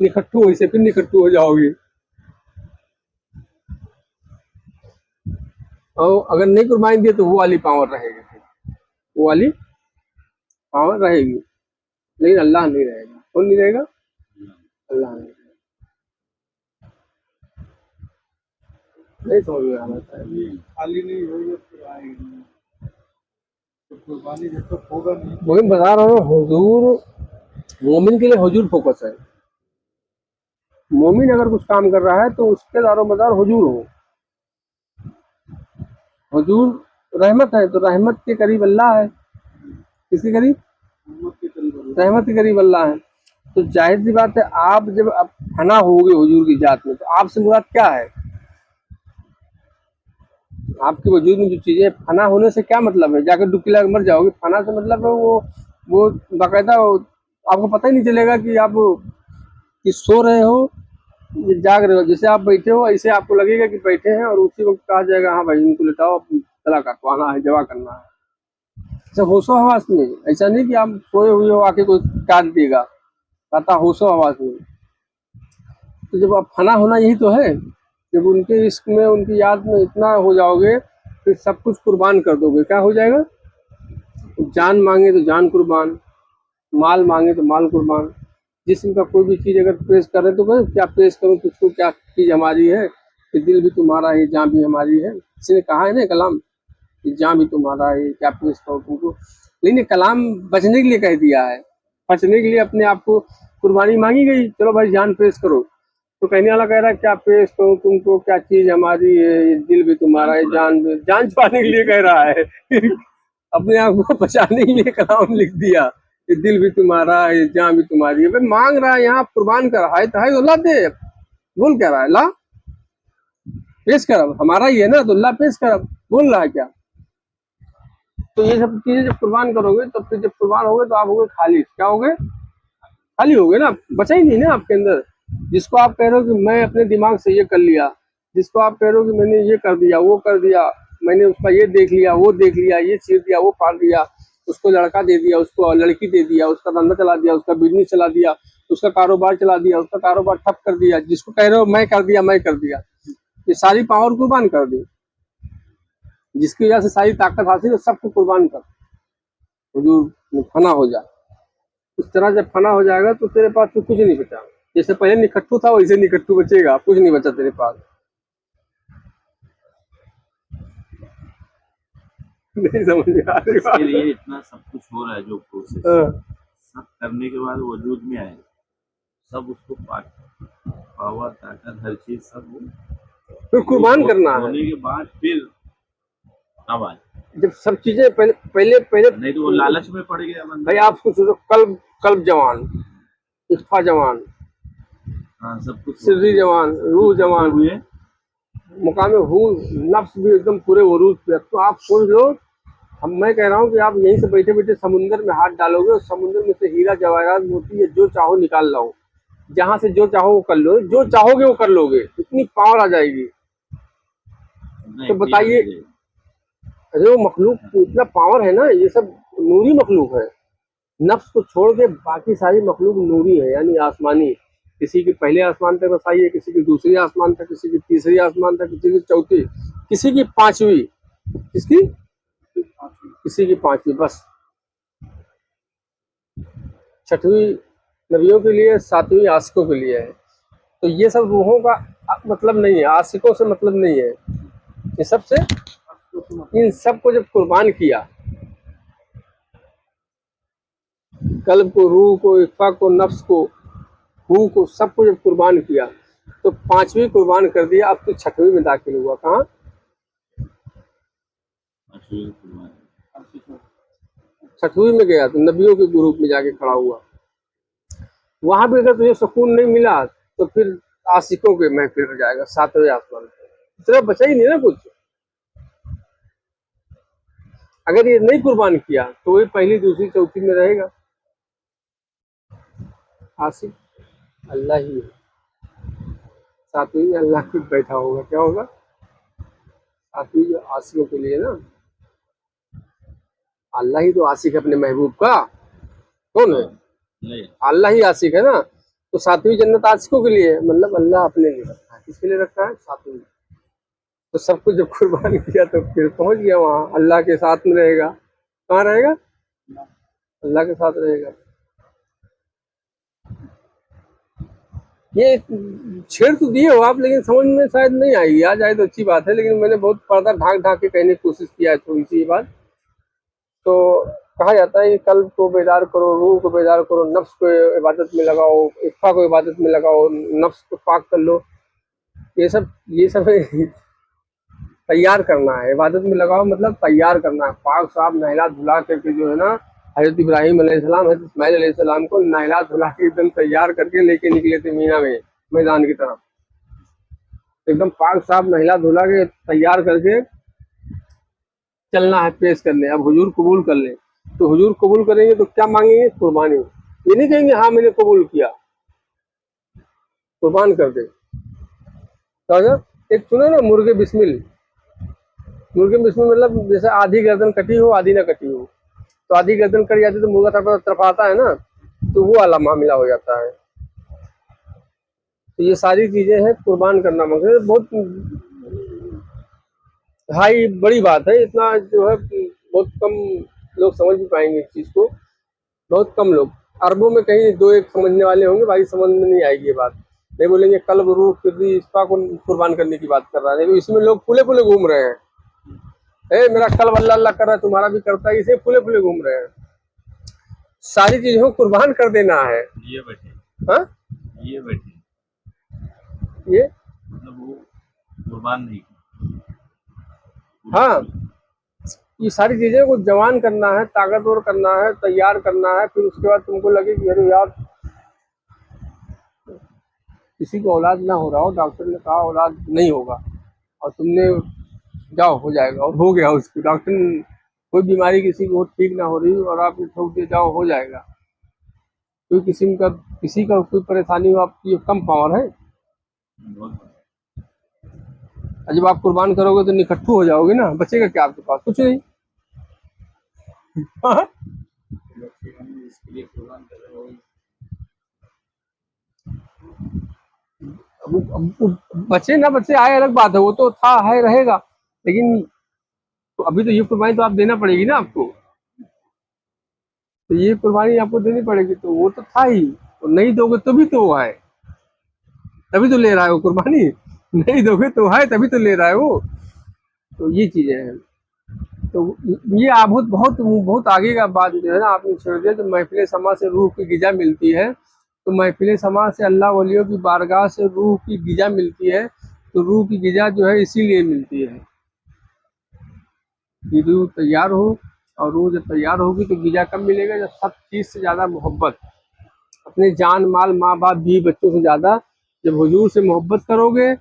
निखट्टू, वैसे फिर निखट्टू हो जाओगे। और अगर नहीं कुर्बानी दिए तो वो वाली पावर रहेगी, वो वाली पावर रहेगी, लेकिन अल्लाह नहीं रहेगा। कौन नहीं रहेगा? अल्लाह नहीं रहेगा। नहीं समझ में आ रहा है। ये खाली नहीं होगा फिर आएगी नहीं। तो कुर्बानी जब तक होगा नहीं वही बता रहा हूँ, हुजूर मोमिन के लिए हुजूर फोकस है। मोमिन अगर कुछ काम कर रहा है तो उसके दारो मदार हुजूर हो। हुजूर रहमत है तो रहमत के करीब अल्लाह है। किसके करीब? हिम्मत के करीब अल्लाह। रहमत के करीब अल्लाह है। तो जाहिर सी बात है, आप जब अब फना होगे हुजूर की जात में, तो आपसे मुराद क्या है? आपके वजूद में जो चीजें, फना होने से क्या मतलब है? जाकर डुबकी लगा के मर जाओगे। फना से मतलब है वो बाकायदा आपको पता ही नहीं चलेगा कि आप कि सो रहे हो या जाग रहे हो। जैसे आप बैठे हो ऐसे आपको लगेगा कि बैठे हैं, और उसी वक्त कहा जाएगा हाँ भाई इनको लेटाओ, चला कटवाना है, जवा करना है। ऐसा होशो हवास में, ऐसा नहीं कि आप सोए हुए हो आके कोई काट देगा, कहता होशो हवास में। तो जब आप फना होना यही तो है, जब उनके इश्क में उनकी याद में इतना हो जाओगे फिर सब कुछ कुर्बान कर दोगे। क्या हो जाएगा? जान मांगे तो जान कुर्बान, माल मांगे तो माल कुर्बान। जिस्म का कोई भी चीज़ अगर पेश करे तो कहे क्या पेश करूं तुझको, क्या चीज़ हमारी है, कि दिल भी तुम्हारा है, जान भी हमारी है। किसी ने कहा है ना कलाम कि जान भी तुम्हारा है, क्या पेश करो तुमको। लेकिन ये कलाम बचने के लिए कह दिया है, बचने के लिए अपने आप को कुर्बानी मांगी गई, चलो भाई जान पेश करो। तो कहने वाला कह रहा है क्या पेश करूं तुमको, क्या चीज़ हमारी है, ये दिल भी तुम्हारा है, जान भी, जान छुड़ाने के लिए कह रहा है अपने आप को बचाने के लिए कलाम लिख दिया कि दिल भी तुम्हारा है, जान भी तुम्हारी है। भाई मांग रहा है यहाँ, कुर्बान कर रहा है तो अल्लाह दे। बोल क्या रहा है? ला पेश कर, अब हमारा ही है ना, तो अल्लाह पेश कर, अब बोल रहा है क्या? तो ये सब चीजें जब कुर्बान करोगे तो फिर जब कुर्बान होगे तो आप होगे खालिद। क्या होगे? खाली हो गए ना, बचा ही नहीं ना आपके अंदर। जिसको आप कह रहे हो कि मैं अपने दिमाग से ये कर लिया, जिसको आप कह रहे हो कि मैंने ये कर दिया, वो कर दिया, मैंने उसका ये देख लिया, वो देख लिया, ये चीर दिया, वो फाड़ दिया, उसको लड़का दे दिया, उसको लड़की दे दिया, उसका धंधा चला दिया, उसका बिजनेस चला दिया, उसका कारोबार चला दिया, उसका कारोबार ठप कर दिया, जिसको कह रहे हो मैं कर दिया, मैं कर दिया, ये सारी पावर कुर्बान कर दी। जिसकी वजह से सारी ताकत हासिल है, सबको कुर्बान कर, हुजूर में फना हो जाए। इस तरह जब फना हो जाएगा तो तेरे पास तो कुछ नहीं बचा। जैसे पहले निकट्टू था वैसे निकट्टू बचेगा, कुछ नहीं बचा तेरे पास। नहीं समझ में आ रही इसके लिए बात? इतना सब कुछ हो रहा है जो प्रोसेस, हाँ, सब करने के बाद वजूद में आए, सब उसको पावर ताकत हर चीज सब फिर कुर्बान करना है। होने के बाद फिर अब आए, जब सब चीजें पहले पहले पहले नहीं तो वो लालच में पड़ गया भाई बंदा। आप सोचो, कल्ब कल्ब जवान, इफ्फा जवान, हाँ सब कुछ सिर्री जवान, रूह जवान, हुए, मुकाम हूँ, नफ्स भी एकदम पूरे वरूज पे। तो आप सोच लो, हम मैं कह रहा हूँ कि आप यहीं से बैठे बैठे समुंदर में हाथ डालोगे और समुंदर में से हीरा जवाहरात मोती या जो चाहो निकाल लाओ, जहां से जो चाहो वो कर लो, जो चाहोगे वो कर लोगे, इतनी पावर आ जाएगी। तो बताइए, जो मखलूक इतना पावर है ना, ये सब नूरी मखलूक है। नफ्स को छोड़ के बाकी सारी मखलूक नूरी है, यानी आसमानी। किसी की पहले आसमान तक रसाई है, किसी की दूसरी आसमान तक, किसी की तीसरी आसमान तक, किसी की चौथी, किसी की पांचवी, किसकी, किसी की पांचवी, बस। छठवीं नबियों के लिए, सातवीं आशिकों के लिए है। तो ये सब रूहों का मतलब नहीं है, आशिकों से मतलब नहीं है। ये सबसे, इन सबको जब कुर्बान किया, कल्ब को, रूह को, इफ़ा को, नफ्स को, हू को, सबको जब कुर्बान किया तो पांचवी कुर्बान कर दिया। अब तो छठवीं में दाखिल हुआ। कहाँ? छठवीं में गया तो नबियों के ग्रुप में जाके खड़ा हुआ। वहां भी अगर तुझे सुकून नहीं मिला तो फिर आशिकों के महफिल में जाएगा, सातवें आसमान पे। इतना बचा ही नहीं ना कुछ। अगर ये नहीं कुर्बान किया तो वही पहली, दूसरी, चौथी में रहेगा। आशिक अल्लाह ही है, सातवीं में अल्लाह खुद बैठा होगा। क्या होगा? सातवीं जो आशिकों के लिए ना, अल्लाह ही तो आशिक है अपने महबूब का। कौन है? अल्लाह ही आशिक है ना। तो सातवीं जन्नत आशिकों के लिए है, मतलब अल्लाह अपने लिए रखा है। किसके लिए रखा है? सातवीं। तो सब कुछ जब कुर्बान किया तो फिर पहुंच गया वहां, अल्लाह के साथ में रहेगा। कहाँ रहेगा? अल्लाह के साथ रहेगा। ये छेड़ तो दिए हो आप, लेकिन समझ में शायद नहीं आएगी। आ जाए तो अच्छी बात है, लेकिन मैंने बहुत पर्दा ढाक ढाक के कहने की कोशिश किया है थोड़ी सी ये बात। तो कहा जाता है कि कल्ब को बेदार करो, रूह को बेदार करो, नफ्स को इबादत में लगाओ, इफ़्फा को इबादत में लगाओ, नफ्स को पाक कर लो। ये सब तैयार करना है, इबादत में लगाओ मतलब तैयार करना है, पाक साफ नहला धुला करके जो है ना। हज़रत इब्राहीम अलैहिस्सलाम हज़रत इस्माइल अलैहिस्सलाम को नहला धुला के एकदम तैयार करके लेके निकले थे मीना में, मैदान की तरफ। एकदम पाक साफ नहला धुला के तैयार करके चलना है पेश करने। अब हुजूर कबूल कर ले, तो हुजूर कबूल करेंगे तो क्या मांगेंगे? कुर्बानी। ये नहीं कहेंगे हाँ मैंने कबूल किया, कुर्बान कर दे। समझो? एक सुनो ना, मुर्गे बिस्मिल। मुर्गे बिस्मिल मतलब जैसे आधी गर्दन कटी हो आधी ना कटी हो, तो आधी गर्दन कट जाती है तो मुर्गा तरफाता है ना, तो वो वाला मामला हो जाता है। तो ये सारी चीजें हैं कुर्बान करना, मगर बहुत भाई बड़ी बात है। इतना जो है बहुत कम लोग समझ भी पाएंगे इस चीज को, बहुत कम लोग। अरबों में कहीं दो एक समझने वाले होंगे, भाई समझ में नहीं आएगी ये बात। नहीं बोलेंगे कल्ब रूह फिर इस्पा को कुर्बान करने की बात कर रहा है, इसमें लोग फुले फुले घूम रहे हैं। मेरा कल्ब अल्लाह अल्लाह कर रहा है, तुम्हारा भी करता है, इसे फुले फुले घूम रहे हैं। सारी चीजों को कुर्बान कर देना है। ये बैठे हाँ ये बैठे ये मतलब वो कुर्बान नहीं हाँ, ये सारी चीजें को जवान करना है, ताकतवर करना है, तैयार करना है। फिर उसके बाद तुमको लगे कि अरे यार किसी को औलाद ना हो रहा हो, डॉक्टर ने कहा औलाद नहीं होगा, और तुमने जाओ हो जाएगा, और हो गया उसको। डॉक्टर कोई बीमारी किसी को ठीक ना हो रही और आप ठोक दिए जाओ हो जाएगा। कोई किसी का कोई परेशानी हो, आपकी कम पावर है। बहुत और जब आप कुर्बान करोगे तो निकट्ठू हो जाओगे ना, बचेगा क्या आपके पास? कुछ नहीं। हाँ? इसके लिए कुर्बान कर रहे हो। बचे ना बचे आए अलग बात है, वो तो था है रहेगा, लेकिन तो अभी तो ये कुर्बानी तो आप देना पड़ेगी ना आपको। तो ये कुर्बानी आपको देनी पड़ेगी, तो वो तो था ही, तो नहीं दोगे तो भी तो वो है, तभी तो ले रहा है वो कुर्बानी। नहीं दोगे तो है, तभी तो ले रहा है वो। तो ये चीजें हैं। तो ये आप बहुत बहुत बहुत आगे का बात जो है ना आपने छोड़ दिया। तो महफिल समा से रूह की गिजा मिलती है, तो महफिल समा से अल्लाह वलियों की बारगाह से रूह की गिजा मिलती है। तो रूह की गिजा जो है इसीलिए मिलती है कि रूह तैयार हो, और रूह जब तैयार होगी तो गिजा कब मिलेगा? जब सब चीज़ से ज़्यादा मोहब्बत, अपने जान माल माँ बाप बीवी बच्चों से ज़्यादा जब हुजूर से मोहब्बत करोगे,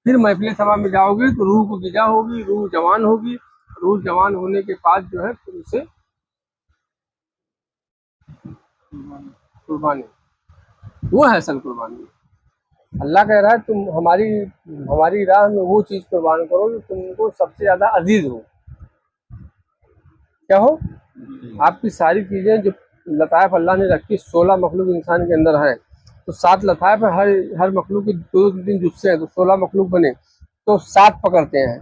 फिर महफिल सभा में जाओगे तो रूह को गिजा होगी, रूह जवान होगी। रूह जवान होने के बाद जो है फिर उसे कुर्बानी, वो है असल कुर्बानी। अल्लाह कह रहा है तुम हमारी हमारी राह में वो चीज़ कुर्बान करो जो तुमको सबसे ज़्यादा अजीज हो। क्या हो? आपकी सारी चीज़ें जो लतायफ अल्लाह ने रखी, 16 मखलूक इंसान के अंदर है, तो 7 लतायफ है। हर मखलूक के 2-3 जुस्से हैं, तो 16 मखलूक बने, तो 7 पकड़ते हैं।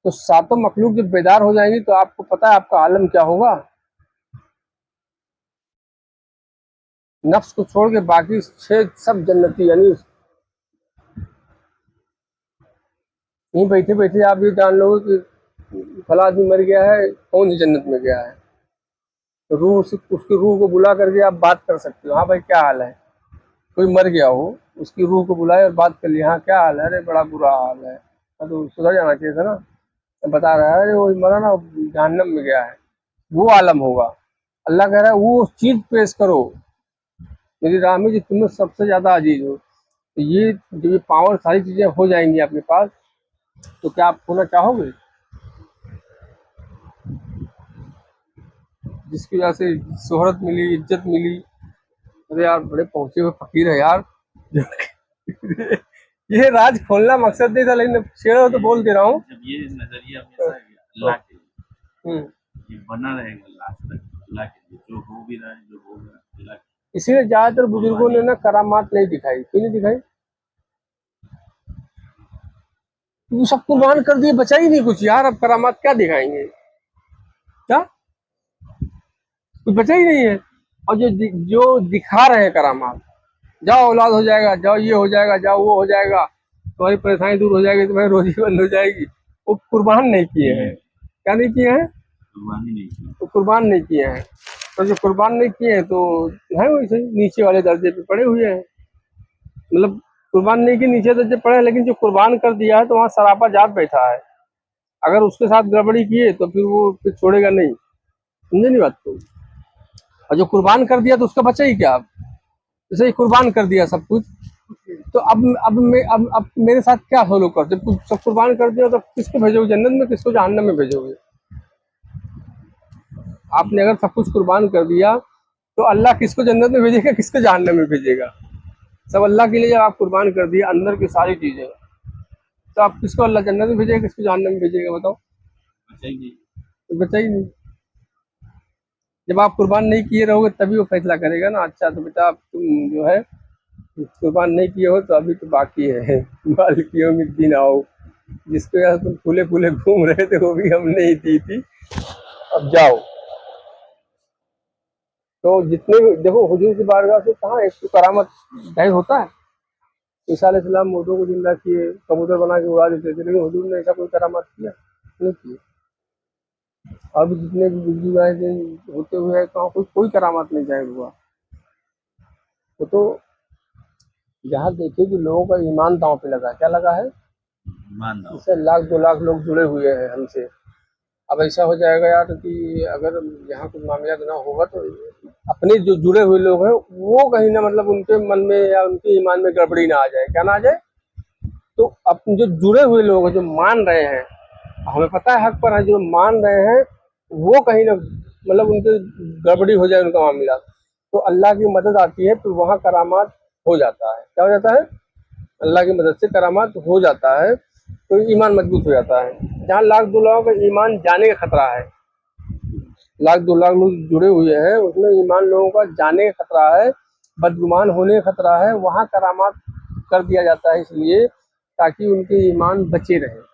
तो सातों मखलूक जब बेदार हो जाएंगी तो आपको पता है आपका आलम क्या होगा? नफ्स को छोड़ के बाकी 6 सब जन्नती, यानी यहीं बैठे बैठे आप ये जान लोगे कि फला आदमी मर गया है, कौन सी जन्नत में गया है। तो रूह उसकी रूह को बुला करके आप बात कर सकते हो, हाँ भाई क्या हाल है। कोई मर गया हो, उसकी रूह को बुलाए और बात कर लिया, हाँ क्या हाल है, अरे बड़ा बुरा हाल है, हाँ तो सुधर जाना चाहिए था ना। तो बता रहा है अरे वो मरा ना, जहन्नम में गया है, वो आलम होगा। अल्लाह कह रहा है वो चीज़ पेश करो मेरी राह में जो तुम्हें सबसे ज़्यादा अजीज हो। तो ये जब ये पावर सारी चीज़ें हो जाएंगी आपके पास, तो क्या आप होना चाहोगे? जिसकी वजह से शोहरत मिली, इज्जत मिली। अरे यार बड़े पहुंचे हुए फकीर है यार। ये राज खोलना मकसद नहीं था, लेकिन शेर तो बोल दे रहा हूँ। जब ये नजरिया हमेशा अल्लाह के लिए हम्म, ये बना रहेगा लास्ट तक, अल्लाह के लिए जो हो भी रहा है जो होगा अल्लाह के इसीलिए ज्यादातर बुजुर्गों ने ना करामात नहीं दिखाई। क्यों नहीं दिखाई? वो सब कुर्बान कर दिए, बचा ही नहीं कुछ यार। अब करामात क्या दिखाएंगे? क्या कुछ बचा ही नहीं है। और जो दिखा रहे हैं करामात, जाओ औलाद हो जाएगा, जाओ ये हो जाएगा, जाओ वो हो जाएगा, तुम्हारी परेशानी दूर हो जाएगी, तुम्हारी रोजी बंद हो जाएगी, वो कुर्बान नहीं किए हैं। क्या नहीं किए हैं? कुर्बानी नहीं की। तो कुर्बान नहीं किए हैं। तो जो कुर्बान नहीं किए हैं तो है वैसे ही नीचे वाले दर्जे पे पड़े हुए हैं। मतलब कुर्बान नहीं किए, नीचे दर्जे पड़े हैं, लेकिन जो कुर्बान कर दिया है तो वहाँ सरापा जात बैठा है। अगर उसके साथ गड़बड़ी किए तो फिर वो फिर छोड़ेगा नहीं। समझे नहीं बात को? और जो कुर्बान कर दिया तो उसका बचा ही क्या? अब जैसे ही कुर्बान कर दिया सब कुछ, तो अब मेरे साथ क्या फॉलो कर, जब कुछ सब कुर्बान कर दिया तो किसको भेजोगे जन्नत में, किसको जहन्नम में भेजोगे? आपने अगर सब कुछ कुर्बान कर दिया तो अल्लाह किसको जन्नत में भेजेगा, किसको जहन्नम में भेजेगा? सब अल्लाह के लिए जब आप कुर्बान कर दिया अंदर की सारी चीजें, तो आप किसको अल्लाह जन्नत में भेजेगा, किसको जहन्नम में भेजेगा? बताओ। बचा ही नहीं। तो बचा ही नहीं। जब आप कुर्बान नहीं किए रहोगे तभी वो फैसला करेगा ना। अच्छा तो बेटा अब तुम जो है कुर्बान नहीं किए हो तो अभी तो बाकी है मालिक यौमिद्दीन आओ, जिसको यार तुम फूले फूले घूम रहे थे वो भी हमने ही दी थी, अब जाओ। तो जितने भी देखो हुजूर की बारगाह से कहाँ एक तो करामत जाहिर होता है। ईसा अलैहिस्सलाम मुर्दों को जिंदा किए, कबूतर बना के उड़ा देते थे, लेकिन हुजूर ने ऐसा कोई करामत किया नहीं किया। अब जितने भी बुजुर्ग आए दिन होते हुए कहाँ कोई करामत नहीं जाहिर हुआ। वो तो जहाँ देखे कि लोगों का ईमान दांव पे लगा है। क्या लगा है? मान लो। इससे 1,00,000-2,00,000 लोग जुड़े हुए हैं हमसे। अब ऐसा हो जाएगा यार कि अगर यहाँ कुछ मामला ना होगा तो अपने जो जुड़े हुए लोग हैं वो कहीं ना मतलब उनके मन में या उनके ईमान में गड़बड़ी ना आ जाए। क्या ना आ जाए? तो अपने जो जुड़े हुए लोग हैं जो मान रहे हैं, हमें पता है हक पर है, जो मान रहे हैं वो कहीं ना मतलब उनके गड़बड़ी हो जाए उनका मामला, तो अल्लाह की मदद आती है, तो वहाँ करामात हो जाता है। क्या हो जाता है? अल्लाह की मदद से करामात हो जाता है, तो ईमान मजबूत हो जाता है। जहाँ 1,00,000-2,00,000 का ईमान जाने का खतरा है, 1,00,000-2,00,000 लोग जुड़े हुए हैं, उसमें ईमान लोगों का जाने का खतरा है, बदगुमान होने का खतरा है, वहाँ करामात कर दिया जाता है इसलिए ताकि उनके ईमान बचे रहे।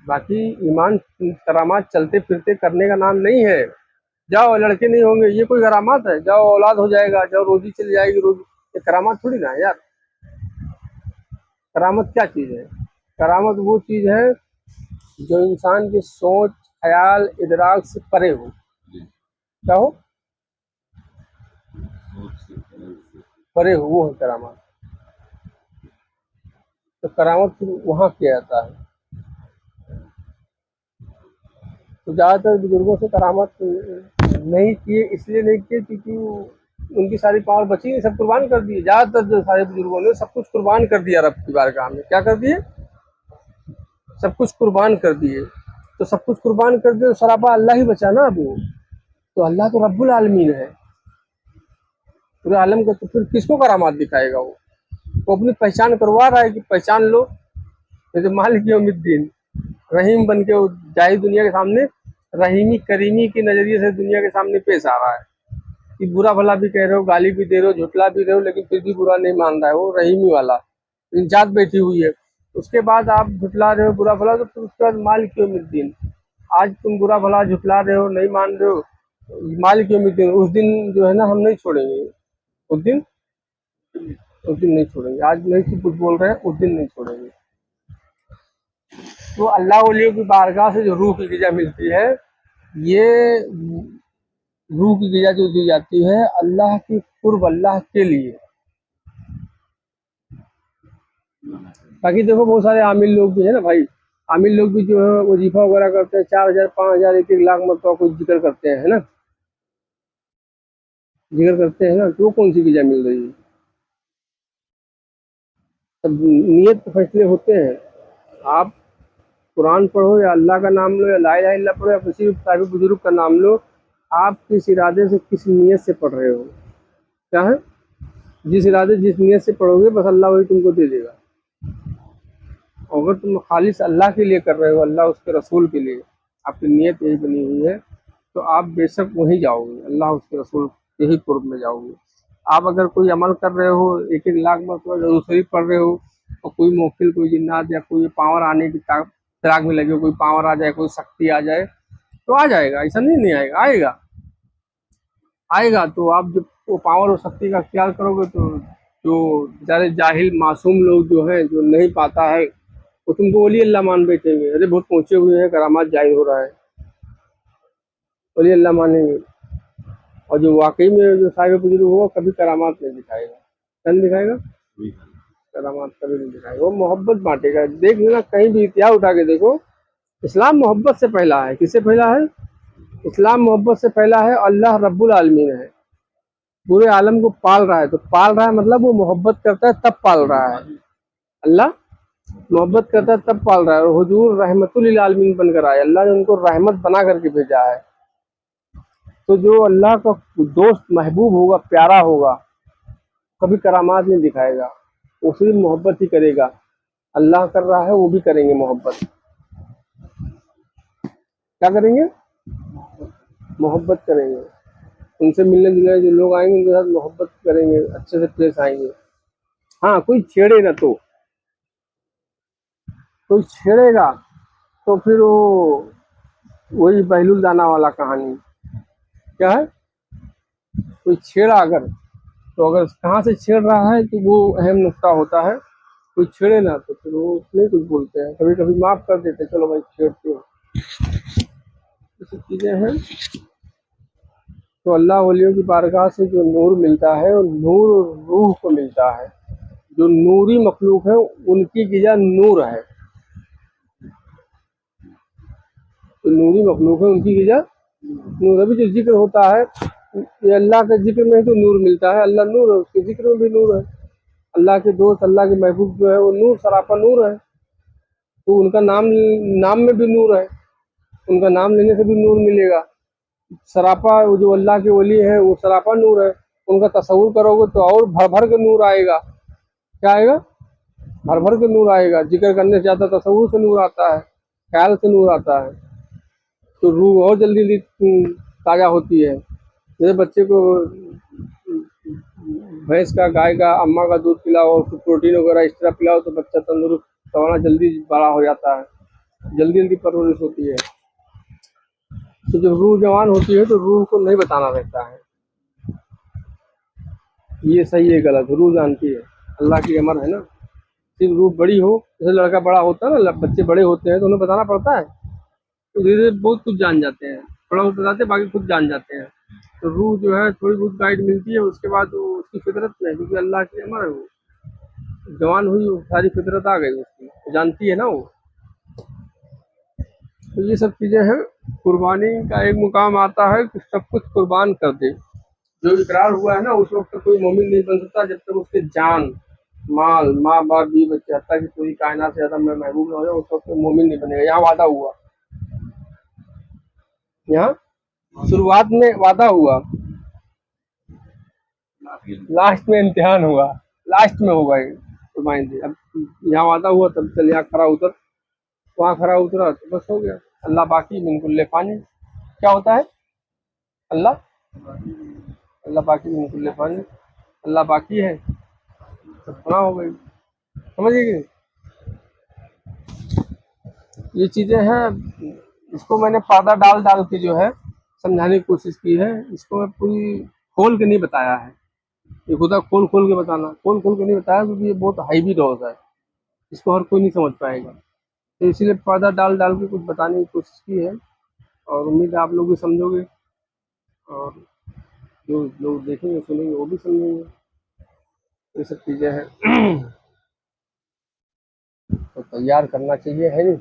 बाकी ईमान करामात चलते फिरते करने का नाम नहीं है। जाओ लड़के नहीं होंगे ये कोई करामात है? जाओ औलाद हो जाएगा, जाओ रोजी चली जाएगी, रोजी, ये करामात थोड़ी ना है यार। करामत क्या चीज़ है? करामत वो चीज़ है जो इंसान की सोच, ख्याल, इदराक से परे हो। क्या हो? सोच से परे से। परे हो, वो है करामत। तो करामत वहाँ किया जाता है। तो ज़्यादातर बुजुर्गों से करामत नहीं किए, इसलिए नहीं किए क्योंकि उनकी सारी पावर बची नहीं, सब कुर्बान कर दिए। ज़्यादातर जो सारे बुजुर्गों ने सब कुछ कुर्बान कर दिया रब की बारगाह में। क्या कर दिए? सब कुछ कुर्बान कर दिए। तो सब कुछ कुर्बान कर दिए तो सरापा अल्लाह ही बचा ना अब वो। तो अल्लाह तो रब्बुल आलमीन है पूरे आलम का, तो फिर किसको करामात दिखाएगा वो? वो अपनी पहचान करवा रहा है कि पहचान लो, जैसे मालिक यौमिद्दीन, रहीम बन के वो जाहिर दुनिया के सामने रहीमी करीमी के नज़रिए से दुनिया के सामने पेश आ रहा है कि बुरा भला भी कह रहे हो, गाली भी दे रहे हो, झुटला भी रहे हो, लेकिन फिर भी बुरा नहीं मान रहा है। वो रहीमी वाला जात बैठी हुई है। उसके बाद आप झुटला रहे हो बुरा भला, तो फिर उसके बाद मालिक यौमिद्दीन, आज तुम बुरा भला झुटला रहे हो, नहीं मान रहे हो, मालिक यौमिद्दीन, उस दिन जो है ना हम नहीं छोड़ेंगे। उस दिन नहीं छोड़ेंगे। आज नहीं कुछ बोल रहे हैं, उस दिन नहीं छोड़ेंगे। तो अल्लाह वलियों की बारगाह से जो रूह की ग़िज़ा मिलती है, ये रूह की ग़िज़ा जो दी जाती है अल्लाह की कुर्ब, अल्लाह के लिए। बाकी देखो बहुत सारे आमिल लोग भी है ना भाई, आमिल लोग भी जो है वजीफा वगैरह करते हैं, 4,000 5,000 1-1 लाख मरतबा कोई जिक्र करते हैं, है ना, जिक्र करते हैं ना, तो वो कौन सी ग़िज़ा मिल रही है? सब नियत के फैसले होते हैं। आप कुरान पढ़ो या अल्लाह का नाम लो या ला इलाहा इल्लल्लाह पढ़ो या किसी भी साहिब बुजुर्ग का नाम लो, आप किस इरादे से किस नीयत से पढ़ रहे हो? क्या है? जिस इरादे जिस नीयत से पढ़ोगे बस अल्लाह वही तुमको दे देगा। और अगर तुम खालिस अल्लाह के लिए कर रहे हो, अल्लाह उसके रसूल के लिए, आपकी नीयत यही बनी हुई है, तो आप बेशक वहीं जाओगे, अल्लाह उसके रसूल के ही कुर्ब में जाओगे। आप अगर कोई अमल कर रहे हो, 1-1 लाख मरतबा दुरूद शरीफ पढ़ रहे हो, और कोई मोक्किल, कोई जिन्नात या कोई पावर आने की फिराक में लगे हो, कोई पावर आ जाए, कोई शक्ति आ जाए, तो आ जाएगा, ऐसा नहीं आएगा, आएगा। आएगा तो आप जब वो पावर और शक्ति का ख्याल करोगे तो जो बेचारे जाहिल मासूम लोग जो हैं, जो नहीं पाता है, वो तुमको वली अल्लाह मान बैठेंगे, अरे बहुत पहुंचे हुए हैं, करामात जाहिर हो रहा है, वली अल्लाह मानेंगे। और जो वाकई में जो साहिब बुजुर्ग होगा कभी करामात नहीं दिखाएगा, क्या नहीं दिखाएगा, वही करामात कभी नहीं दिखाएगा, वो मोहब्बत बांटेगा। देख लेना कहीं भी इतिहास उठा के देखो, इस्लाम मोहब्बत से पहला है। किससे पहला है? इस्लाम मोहब्बत से पहला है। अल्लाह रब्बुल आलमीन है, पूरे आलम को पाल रहा है, तो पाल रहा है मतलब वो मोहब्बत करता है तब पाल रहा है। अल्लाह मोहब्बत करता है तब पाल रहा है। और हुजूर रहमतुल लिल आलमीन बनकर आए, अल्लाह ने उनको रहमत बना करके भेजा है। तो जो अल्लाह का दोस्त महबूब होगा, प्यारा होगा, कभी करामात नहीं दिखाएगा, वो सिर्फ मोहब्बत ही करेगा। अल्लाह कर रहा है वो भी करेंगे मोहब्बत। क्या करेंगे? मोहब्बत करेंगे। उनसे मिलने जुलने जो लोग आएंगे उनके साथ मोहब्बत करेंगे, अच्छे से पेश आएंगे। हाँ, कोई छेड़े ना, तो कोई छेड़ेगा तो फिर वो वही बहलुल दाना वाला कहानी। क्या है? कोई छेड़ा अगर, तो अगर कहाँ से छेड़ रहा है तो वो अहम नुक्ता होता है। कोई छेड़े ना तो फिर वो नहीं कुछ बोलते हैं, कभी कभी माफ कर देते हैं, चलो भाई छेड़ते हो, ये सब चीजें हैं। तो अल्लाह वलियों की बारगाह से जो नूर मिलता है वो नूर रूह को मिलता है। जो नूरी मखलूक है उनकी गिजा नूर है, तो नूरी मखलूक है उनकी गिजा नूर। अभी जो जिक्र होता है ये अल्लाह के जिक्र में ही तो नूर मिलता है। अल्लाह नूर है, उसके जिक्र में भी नूर है। अल्लाह के दोस्त, अल्लाह के महबूब जो है वो नूर, सरापा नूर है। तो उनका नाम नाम में भी नूर है, उनका नाम लेने से भी नूर मिलेगा। सरापा वो जो अल्लाह के वली है वो सरापा नूर है। उनका तसव्वुर करोगे तो और भर भर के नूर आएगा। क्या आएगा? भर भर के नूर आएगा। जिक्र करने से ज़्यादा तसव्वुर से नूर आता है, ख्याल से नूर आता है, तो रूह और जल्दी जल्दी ताज़ा होती है। जैसे बच्चे को भैंस का, गाय का, अम्मा का दूध पिलाओ और प्रोटीन वगैरह इस तरह पिलाओ तो बच्चा तंदुरुस्त, थोड़ा जल्दी बड़ा हो जाता है, जल्दी जल्दी परवरिश होती है। तो जब रूह जवान होती है तो रूह को नहीं बताना रहता है ये सही है गलत, रूह जानती है, अल्लाह की अमर है ना। सिर्फ रूह बड़ी हो, जैसे लड़का बड़ा होता है ना, बच्चे बड़े होते हैं तो उन्हें बताना पड़ता है, तो धीरे धीरे बहुत कुछ जान जाते हैं, थोड़ा बहुत बताते हैं बाकी खुद जान जाते हैं। तो रूह जो है थोड़ी बहुत गाइड मिलती है, उसके बाद वो उसकी फितरत में, क्योंकि अल्लाह की अमर है, वो जवान हुई, वो सारी फितरत आ गई उसकी, वो जानती है ना वो। तो ये सब चीज़ें हैं। कुर्बानी का एक मुकाम आता है कि सब कुछ कुर्बान कर दे। जो इकरार हुआ है ना, उस वक्त तक कोई मोमिन नहीं बन सकता जब तक उसके जान, माल, माँ बाप, बीवी बच्चे, हत्ता कि पूरी कायनात से ज़्यादा मैं महबूब ना हो जाए, उस वक्त तो मोमिन नहीं बनेगा। यहाँ वादा हुआ, यहाँ शुरुआत में वादा हुआ, लास्ट में इम्तिहान हुआ, लास्ट में होगा ये कुर्बानी दे। अब यहाँ वादा हुआ तब चल यहाँ खरा उतर, वहाँ खरा उतरा तो बस हो गया। अल्लाह बाकी बिल्कुल ले पानी, क्या होता है? अल्लाह अल्लाह बाकी बिल्कुल ले पानी, अल्लाह बाकी है तो फना हो गई। समझिए कि नहीं? ये चीज़ें हैं, इसको मैंने पर्दा डाल डाल के जो है समझाने की कोशिश की है। इसको मैं पूरी खोल के नहीं बताया है, ये खुदा खोल खोल के बताना, खोल खोल के नहीं बताया क्योंकि ये बहुत हैवी डोज है, इसको हर कोई नहीं समझ पाएगा। तो इसीलिए पर्दा डाल डाल के कुछ बताने की कोशिश की है, और उम्मीद है आप लोग भी समझोगे, और जो लोग देखेंगे सुनेंगे वो भी समझेंगे। ये सब चीज़ें हैं तो तैयार करना चाहिए, है नहीं?